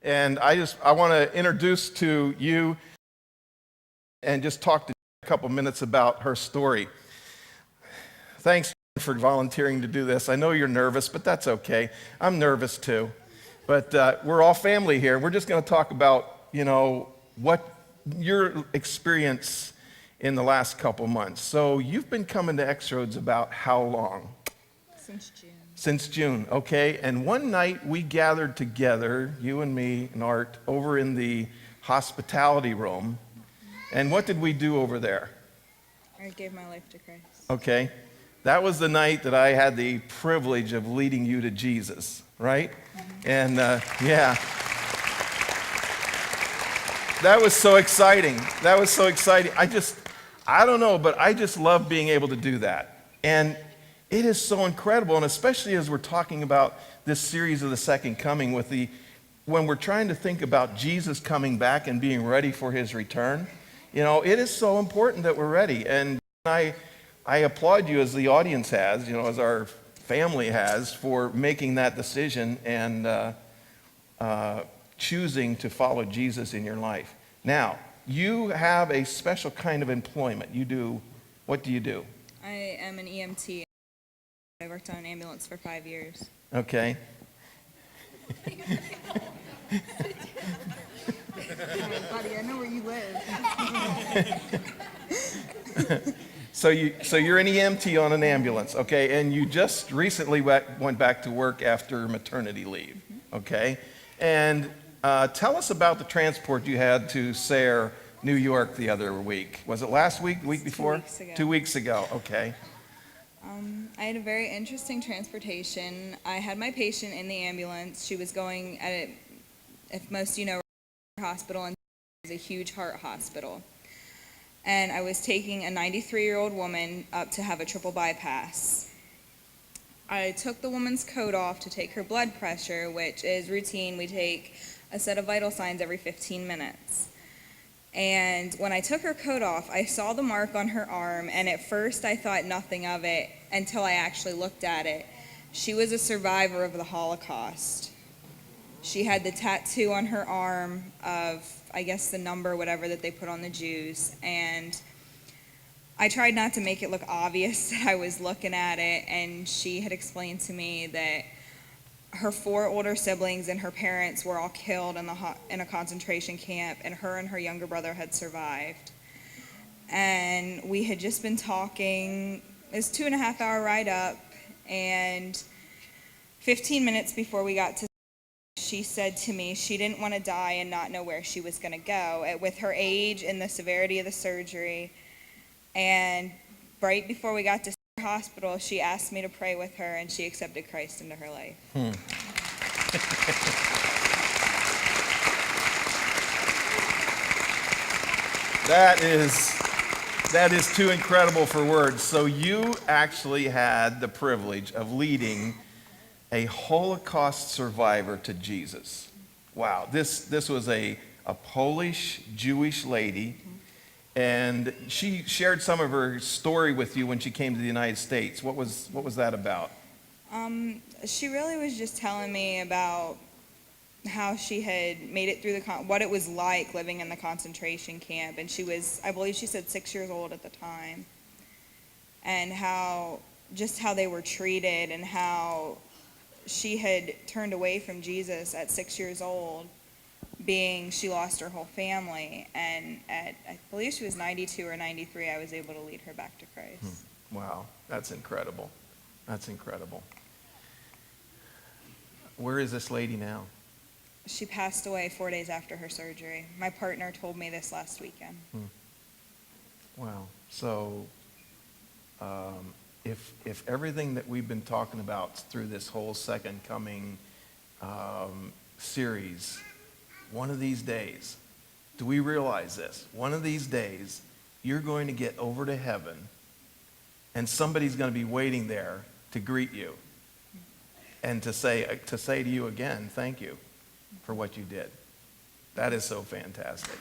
And I want to introduce to you and just talk to you a couple minutes about her story. Thanks for volunteering to do this. I know you're nervous, but that's okay. I'm nervous too. But we're all family here. We're just going to talk about, what your experience in the last couple months. So you've been coming to XRoads about how long? Since June. Since June, okay. And one night we gathered together, you and me and Art, over in the hospitality room. And what did we do over there? I gave my life to Christ. Okay. That was the night that I had the privilege of leading you to Jesus, right? Mm-hmm. And yeah. That was so exciting. That was so exciting. I don't know, but I just love being able to do that. And it is so incredible, and especially as we're talking about this series of the second coming when we're trying to think about Jesus coming back and being ready for his return, it is so important that we're ready. And I applaud you as the audience has, as our family has, for making that decision and choosing to follow Jesus in your life. Now, you have a special kind of employment. What do you do? I am an EMT. I worked on an ambulance for 5 years. Okay. Buddy, I know where you live. So you're an EMT on an ambulance, okay? And you just recently went back to work after maternity leave, okay? And tell us about the transport you had to Sayre, New York the other week. Was it last week, the week before? 2 weeks ago. 2 weeks ago, okay. I had a very interesting transportation. I had my patient in the ambulance. She was going if most of you know, hospital, and it was a huge heart hospital. And I was taking a 93-year-old woman up to have a triple bypass. I took the woman's coat off to take her blood pressure, which is routine. We take a set of vital signs every 15 minutes. And when I took her coat off, I saw the mark on her arm, and at first I thought nothing of it until I actually looked at it. She was a survivor of the Holocaust. She had the tattoo on her arm of, I guess, the number, whatever, that they put on the Jews. And I tried not to make it look obvious that I was looking at it, and she had explained to me that her 4 older siblings and her parents were all killed in a concentration camp, and her younger brother had survived. And we had just been talking. It was a 2.5-hour ride up, and 15 minutes before we got to, she said to me she didn't want to die and not know where she was going to go with her age and the severity of the surgery. And right before we got to hospital, she asked me to pray with her, and she accepted Christ into her life. That is too incredible for words. So you actually had the privilege of leading a Holocaust survivor to Jesus. Wow. This was a Polish Jewish lady. And she shared some of her story with you when she came to the United States. What was that about? She really was just telling me about how she had made it through what it was like living in the concentration camp. And she was, I believe she said, 6 years old at the time. And how they were treated, and how she had turned away from Jesus at 6 years old. She lost her whole family, and at, I believe she was 92 or 93, I was able to lead her back to Christ. Wow, that's incredible. That's incredible. Where is this lady now? She passed away 4 days after her surgery. My partner told me this last weekend. Wow. So, if everything that we've been talking about through this whole second coming series, one of these days, do we realize this? One of these days, you're going to get over to heaven, and somebody's going to be waiting there to greet you and to say to you again, thank you for what you did. That is so fantastic.